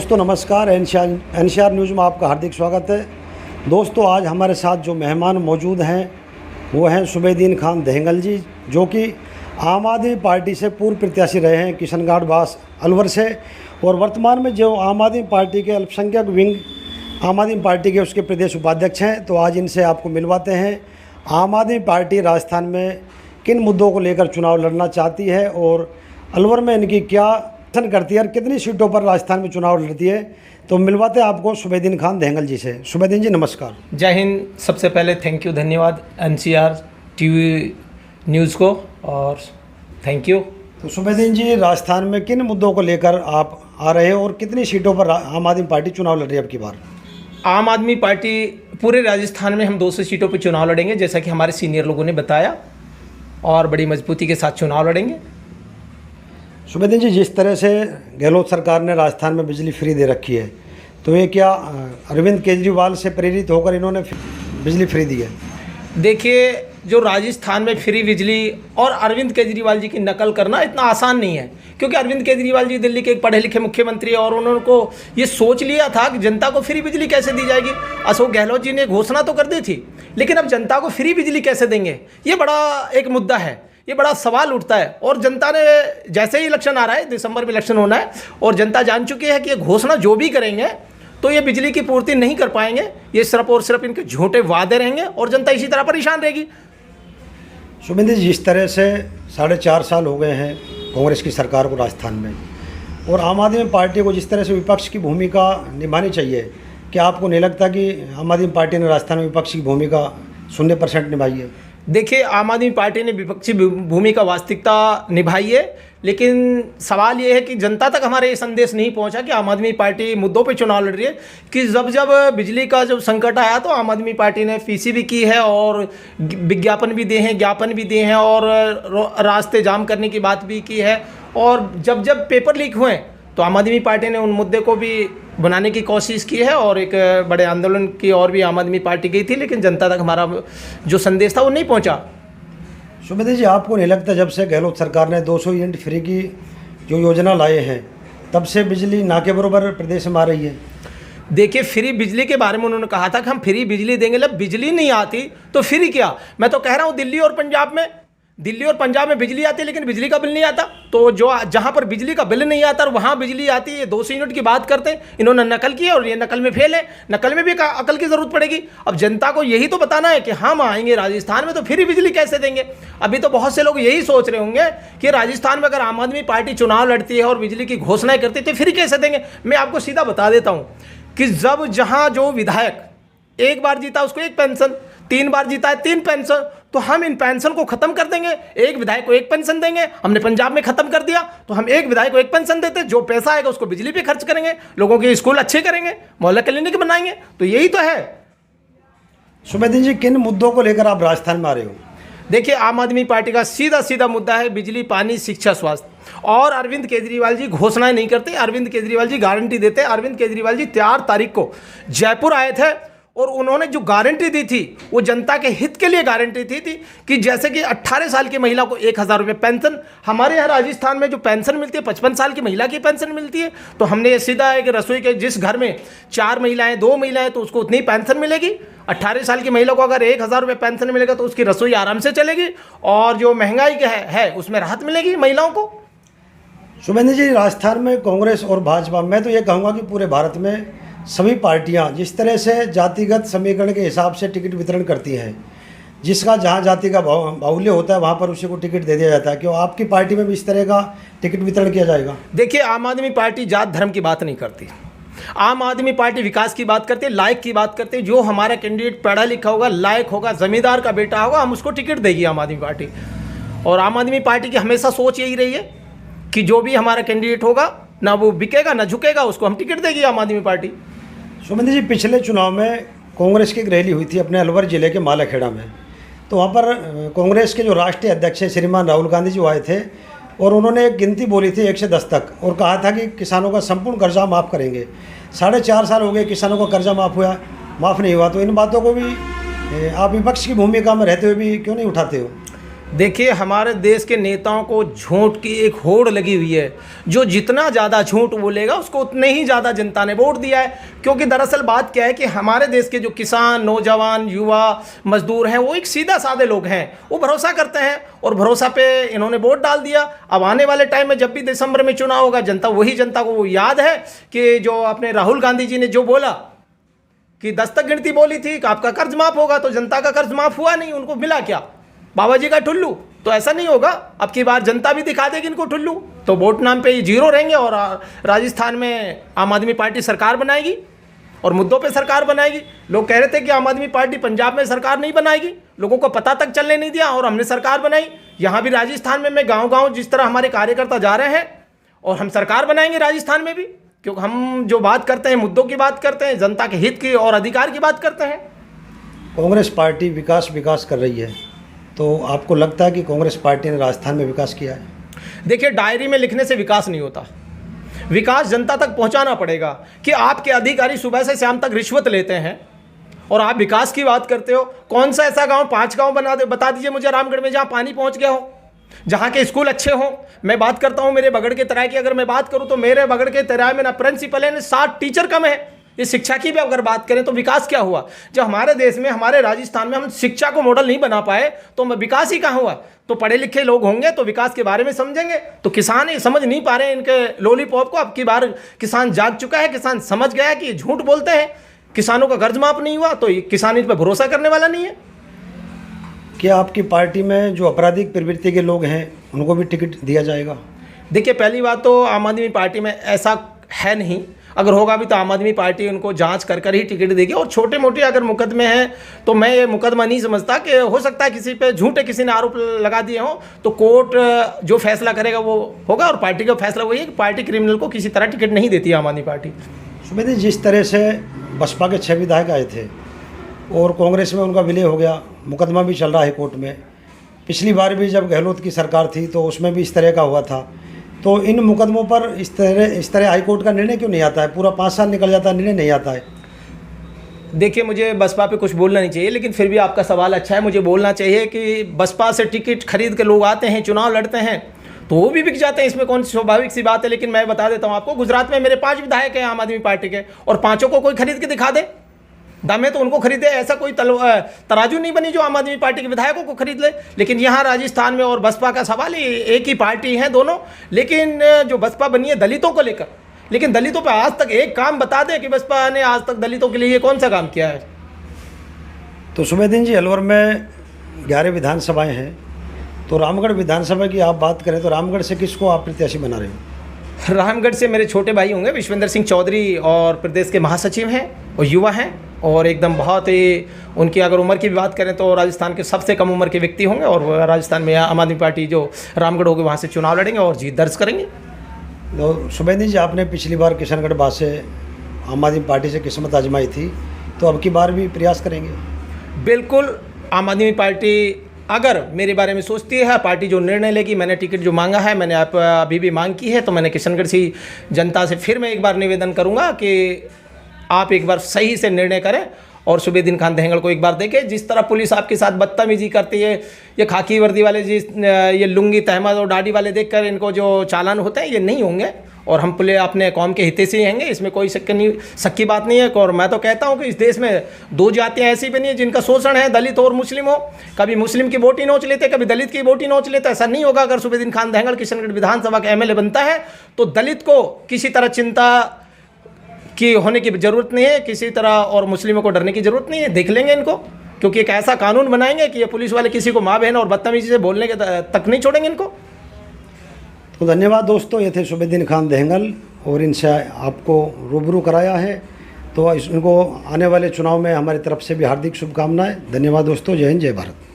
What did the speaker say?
दोस्तों नमस्कार। NCR news में आपका हार्दिक स्वागत है। दोस्तों आज हमारे साथ जो मेहमान मौजूद हैं वो हैं सुबेदीन खान दहेंगल जी, जो कि आम आदमी पार्टी से पूर्व प्रत्याशी रहे हैं किशनगढ़ बास अलवर से, और वर्तमान में जो आम आदमी पार्टी के अल्पसंख्यक विंग आम आदमी पार्टी के उसके प्रदेश उपाध्यक्ष हैं। तो आज इनसे आपको मिलवाते हैं आम आदमी पार्टी राजस्थान में किन मुद्दों को लेकर चुनाव लड़ना चाहती है और अलवर में इनकी क्या करती है और कितनी सीटों पर राजस्थान में चुनाव लड़ती है। तो मिलवाते हैं आपको सुबेदीन खान दहेंगल जी से। सुबेदीन जी नमस्कार। जय हिंद। सबसे पहले थैंक यू, धन्यवाद एनसीआर टीवी न्यूज़ को, और थैंक यू। तो सुबेदीन जी, राजस्थान में किन मुद्दों को लेकर आप आ रहे हैं और कितनी सीटों पर आम आदमी पार्टी चुनाव लड़ रही है अब की बार? आम आदमी पार्टी पूरे राजस्थान में हम 200 सीटों पर चुनाव लड़ेंगे, जैसा कि हमारे सीनियर लोगों ने बताया, और बड़ी मजबूती के साथ चुनाव लड़ेंगे। सुबेदीन जी, जिस तरह से गहलोत सरकार ने राजस्थान में बिजली फ्री दे रखी है, तो ये क्या अरविंद केजरीवाल से प्रेरित होकर इन्होंने बिजली फ्री दी है? देखिए, जो राजस्थान में फ्री बिजली और अरविंद केजरीवाल जी की नकल करना इतना आसान नहीं है, क्योंकि अरविंद केजरीवाल जी दिल्ली के एक पढ़े लिखे मुख्यमंत्री है और उन्होंने को ये सोच लिया था कि जनता को फ्री बिजली कैसे दी जाएगी। अशोक गहलोत जी ने घोषणा तो कर दी थी, लेकिन अब जनता को फ्री बिजली कैसे देंगे, ये बड़ा एक मुद्दा है, ये बड़ा सवाल उठता है। और जनता ने, जैसे ही इलेक्शन आ रहा है, दिसंबर में इलेक्शन होना है, और जनता जान चुकी है कि ये घोषणा जो भी करेंगे तो ये बिजली की पूर्ति नहीं कर पाएंगे, ये सिर्फ और सिर्फ इनके झूठे वादे रहेंगे और जनता इसी तरह परेशान रहेगी। सुबेदीन जी, जिस तरह से 4.5 साल हो गए हैं कांग्रेस की सरकार को राजस्थान में, और आम आदमी पार्टी को जिस तरह से विपक्ष की भूमिका निभानी चाहिए, क्या आपको नहीं लगता कि आम आदमी पार्टी ने राजस्थान में विपक्ष की भूमिका 0% निभाई है? देखिए, आम आदमी पार्टी ने विपक्षी भूमिका वास्तविकता निभाई है, लेकिन सवाल ये है कि जनता तक हमारे ये संदेश नहीं पहुंचा कि आम आदमी पार्टी मुद्दों पे चुनाव लड़ रही है। कि जब बिजली का जब संकट आया तो आम आदमी पार्टी ने पीसी भी की है और विज्ञापन भी दिए हैं, ज्ञापन भी दिए हैं, और रास्ते जाम करने की बात भी की है। और जब पेपर लीक हुए तो आम आदमी पार्टी ने उन मुद्दे को भी बनाने की कोशिश की है, और एक बड़े आंदोलन की और भी आम आदमी पार्टी गई थी, लेकिन जनता तक हमारा जो संदेश था वो नहीं पहुंचा। सुबेदीन जी, आपको नहीं लगता जब से गहलोत सरकार ने 200 यूनिट फ्री की जो योजना लाए हैं, तब से बिजली ना के बराबर प्रदेश में आ रही है? देखिए, फ्री बिजली के बारे में उन्होंने कहा था कि हम फ्री बिजली देंगे, जब बिजली नहीं आती तो फ्री क्या। मैं तो कह रहा हूँ दिल्ली और पंजाब में बिजली आती है, लेकिन बिजली का बिल नहीं आता। तो जो जहाँ पर बिजली का बिल नहीं आता और वहाँ बिजली आती है, 200 यूनिट की बात करते हैं। इन्होंने नकल की और ये नकल में फेल है। नकल में भी अकल की ज़रूरत पड़ेगी। अब जनता को यही तो बताना है कि हम आएंगे राजस्थान में तो फ्री बिजली कैसे देंगे। अभी तो बहुत से लोग यही सोच रहे होंगे कि राजस्थान में अगर आम आदमी पार्टी चुनाव लड़ती है और बिजली की घोषणाएं करती है तो फ्री कैसे देंगे। मैं आपको सीधा बता देता हूँ कि जहाँ जो विधायक 1 बार जीता उसको 1 पेंशन, 3 बार जीता है 3 पेंशन, तो हम इन पेंशन को खत्म कर देंगे। 1 विधायक को 1 पेंशन देंगे। हमने पंजाब में खत्म कर दिया, तो हम 1 विधायक को 1 पेंशन देते, जो पैसा आएगा उसको बिजली पे खर्च करेंगे, लोगों के स्कूल अच्छे करेंगे, मोहल्ला क्लिनिक बनाएंगे। तो यही तो है। सुबेदीन जी, किन मुद्दों को लेकर आप राजस्थान में आ रहे हो? देखिए, आम आदमी पार्टी का सीधा मुद्दा है बिजली, पानी, शिक्षा, स्वास्थ्य। और अरविंद केजरीवाल जी घोषणाएं नहीं करते, अरविंद केजरीवाल जी गारंटी देते। अरविंद केजरीवाल जी 4 तारीख को जयपुर आए थे और उन्होंने जो गारंटी दी थी वो जनता के हित के लिए गारंटी थी कि जैसे कि 18 साल की महिला को 1000 रुपये पेंशन, हमारे यहाँ राजस्थान में जो पेंशन मिलती है 55 साल की महिला की पेंशन मिलती है। तो हमने ये सीधा है कि रसोई के जिस घर में 4 महिलाएं, 2 महिलाएं, तो उसको उतनी पेंशन मिलेगी। 18 साल की महिला को अगर 1000 रुपये पेंशन मिलेगा तो उसकी रसोई आराम से चलेगी, और जो महंगाई का है उसमें राहत मिलेगी महिलाओं को। सुबेदीन जी, राजस्थान में कांग्रेस और भाजपा, मैं तो ये कहूँगा कि पूरे भारत में सभी पार्टियां जिस तरह से जातिगत समीकरण के हिसाब से टिकट वितरण करती हैं, जिसका जहां जाति का बाहुल्य होता है वहां पर उसी को टिकट दे दिया जाता है। क्यों आपकी पार्टी में भी इस तरह का टिकट वितरण किया जाएगा? देखिए, आम आदमी पार्टी जात धर्म की बात नहीं करती। आम आदमी पार्टी विकास की बात करती है, लायक की बात करती है। जो हमारा कैंडिडेट पढ़ा लिखा होगा, लायक होगा, जमींदार का बेटा होगा, हम उसको टिकट देगी आम आदमी पार्टी। और आम आदमी पार्टी की हमेशा सोच यही रही है कि जो भी हमारा कैंडिडेट होगा, ना वो बिकेगा ना झुकेगा, उसको हम टिकट देगी आम आदमी पार्टी। सुबेदीन जी, पिछले चुनाव में कांग्रेस की एक रैली हुई थी अपने अलवर जिले के मालाखेड़ा में, तो वहाँ पर कांग्रेस के जो राष्ट्रीय अध्यक्ष हैं श्रीमान राहुल गांधी जी आए थे, और उन्होंने एक गिनती बोली थी 1 से 10 तक, और कहा था कि किसानों का संपूर्ण कर्जा माफ़ करेंगे। 4.5 साल हो गए, किसानों का कर्जा माफ़ नहीं हुआ। तो इन बातों को भी आप विपक्ष की भूमिका में रहते हुए भी क्यों नहीं उठाते हो? देखिए, हमारे देश के नेताओं को झूठ की एक होड़ लगी हुई है। जो जितना ज़्यादा झूठ बोलेगा उसको उतने ही ज़्यादा जनता ने वोट दिया है। क्योंकि दरअसल बात क्या है कि हमारे देश के जो किसान, नौजवान, युवा, मजदूर हैं, वो एक सीधा साधे लोग हैं। वो भरोसा करते हैं और भरोसा पे इन्होंने वोट डाल दिया। अब आने वाले टाइम में जब भी दिसंबर में चुनाव होगा, जनता को वो याद है कि जो अपने राहुल गांधी जी ने जो बोला कि 10 तक गिनती बोली थी कि आपका कर्ज माफ़ होगा, तो जनता का कर्ज माफ़ हुआ नहीं। उनको मिला क्या? बाबा जी का ठुल्लू। तो ऐसा नहीं होगा, अब की बार जनता भी दिखा देगी इनको ठुल्लू। तो वोट नाम पे ये जीरो रहेंगे और राजस्थान में आम आदमी पार्टी सरकार बनाएगी और मुद्दों पे सरकार बनाएगी। लोग कह रहे थे कि आम आदमी पार्टी पंजाब में सरकार नहीं बनाएगी, लोगों को पता तक चलने नहीं दिया और हमने सरकार बनाई। यहाँ भी राजस्थान में मैं गाँव जिस तरह हमारे कार्यकर्ता जा रहे हैं और हम सरकार बनाएंगे राजस्थान में भी, क्योंकि हम जो बात करते हैं मुद्दों की बात करते हैं, जनता के हित की और अधिकार की बात करते हैं। कांग्रेस पार्टी विकास कर रही है, तो आपको लगता है कि कांग्रेस पार्टी ने राजस्थान में विकास किया है? देखिए, डायरी में लिखने से विकास नहीं होता। विकास जनता तक पहुंचाना पड़ेगा। कि आपके अधिकारी सुबह से शाम तक रिश्वत लेते हैं और आप विकास की बात करते हो। कौन सा ऐसा गांव, 5 गांव बता दीजिए मुझे रामगढ़ में जहां पानी पहुंच गया हो, जहाँ के स्कूल अच्छे हों। मैं बात करता हूँ मेरे बगड़ के तराई की, अगर मैं बात करूँ तो मेरे बगड़ के तराई में ना प्रिंसिपल है, ना 60 टीचर कम है। ये शिक्षा की भी अगर बात करें तो विकास क्या हुआ? जब हमारे देश में, हमारे राजस्थान में हम शिक्षा को मॉडल नहीं बना पाए तो विकास ही कहाँ हुआ? तो पढ़े लिखे लोग होंगे तो विकास के बारे में समझेंगे। तो किसान ये समझ नहीं पा रहे हैं इनके लॉलीपॉप को। अब की बार किसान जाग चुका है, किसान समझ गया है कि झूठ बोलते हैं। किसानों का कर्ज माफ नहीं हुआ तो किसान इन पर भरोसा करने वाला नहीं है। क्या आपकी पार्टी में जो आपराधिक प्रवृत्ति के लोग हैं उनको भी टिकट दिया जाएगा? देखिए, पहली बात तो आम आदमी पार्टी में ऐसा है नहीं। अगर होगा भी तो आम आदमी पार्टी उनको जांच कर ही टिकट देगी। और छोटे मोटे अगर मुकदमे हैं तो मैं ये मुकदमा नहीं समझता कि हो सकता है किसी पे झूठे किसी ने आरोप लगा दिए हों, तो कोर्ट जो फैसला करेगा वो होगा। और पार्टी का फैसला वही है कि पार्टी क्रिमिनल को किसी तरह टिकट नहीं देती है आम आदमी पार्टी। सुमेश जी, जिस तरह से बसपा के 6 विधायक आए थे और कांग्रेस में उनका विलय हो गया, मुकदमा भी चल रहा है कोर्ट में। पिछली बार भी जब गहलोत की सरकार थी तो उसमें भी इस तरह का हुआ था। तो इन मुकदमों पर इस तरह हाईकोर्ट का निर्णय क्यों नहीं आता है? पूरा 5 साल निकल जाता है, निर्णय नहीं आता है। देखिए, मुझे बसपा पे कुछ बोलना नहीं चाहिए, लेकिन फिर भी आपका सवाल अच्छा है। मुझे बोलना चाहिए कि बसपा से टिकट खरीद के लोग आते हैं, चुनाव लड़ते हैं, तो वो भी बिक जाते हैं। इसमें कौन सी स्वाभाविक सी बात है। लेकिन मैं बता देता हूँ आपको, गुजरात में मेरे 5 विधायक हैं आम आदमी पार्टी के, और 5 को कोई खरीद के दिखा दे। दामे तो उनको खरीदे, ऐसा कोई तराजू नहीं बनी जो आम आदमी पार्टी के विधायकों को खरीद ले। लेकिन यहाँ राजस्थान में और बसपा का सवाल ही, एक ही पार्टी है दोनों, लेकिन जो बसपा बनी है दलितों को लेकर, लेकिन दलितों पर आज तक एक काम बता दें कि बसपा ने आज तक दलितों के लिए ये कौन सा काम किया है? तो सुमेदिन जी, अलवर में 11 विधानसभाएं हैं, तो रामगढ़ विधानसभा की आप बात करें तो रामगढ़ से किसको आप प्रत्याशी बना रहे हो? रामगढ़ से मेरे छोटे भाई होंगे विश्वेंद्र सिंह चौधरी, और प्रदेश के महासचिव हैं और युवा हैं, और एकदम बहुत ही, उनकी अगर उम्र की भी बात करें तो राजस्थान के सबसे कम उम्र के व्यक्ति होंगे। और राजस्थान में आम आदमी पार्टी जो रामगढ़ होगी वहाँ से चुनाव लड़ेंगे और जीत दर्ज करेंगे। तो सुमेदिन जी, आपने पिछली बार किशनगढ़ बात से आम आदमी पार्टी से किस्मत आजमाई थी, तो अब की बार भी प्रयास करेंगे? बिल्कुल, आम आदमी पार्टी अगर मेरे बारे में सोचती है, पार्टी जो निर्णय लेगी, मैंने टिकट जो मांगा है, मैंने आप अभी भी मांग की है, तो मैंने किशनगढ़ से जनता से फिर मैं एक बार निवेदन करूंगा कि आप एक बार सही से निर्णय करें और सुबेदीन खान दहेंगल को एक बार देखें। जिस तरह पुलिस आपके साथ बदतमीजी करती है, ये खाकी वर्दी वाले, ये लुंगी तहमद और दाढ़ी वाले देखकर इनको जो चालान होते हैं ये नहीं होंगे। और हम पुलिस अपने कौम के हित से ही होंगे, इसमें कोई शक की बात नहीं है। और मैं तो कहता हूँ कि इस देश में 2 जातियाँ ऐसी बनी है जिनका शोषण है, दलित और मुस्लिम हो। कभी मुस्लिम की वोट ही नोच लेते, कभी दलित की वोट ही नोच लेते। ऐसा नहीं होगा। अगर सुबेदीन खान दहेंगल किशनगढ़ विधानसभा का MLA बनता है तो दलित को किसी तरह चिंता की होने की ज़रूरत नहीं है, किसी तरह, और मुस्लिमों को डरने की ज़रूरत नहीं है। देख लेंगे इनको, क्योंकि एक ऐसा कानून बनाएंगे कि ये पुलिस वाले किसी को माँ बहन और बदतमीजी से बोलने के तक नहीं छोड़ेंगे इनको। तो धन्यवाद दोस्तों, ये थे सुबेदीन खान दहेंगल और इनसे आपको रूबरू कराया है। तो इनको आने वाले चुनाव में हमारी तरफ से भी हार्दिक शुभकामनाएं। धन्यवाद दोस्तों, जय हिंद, जय भारत।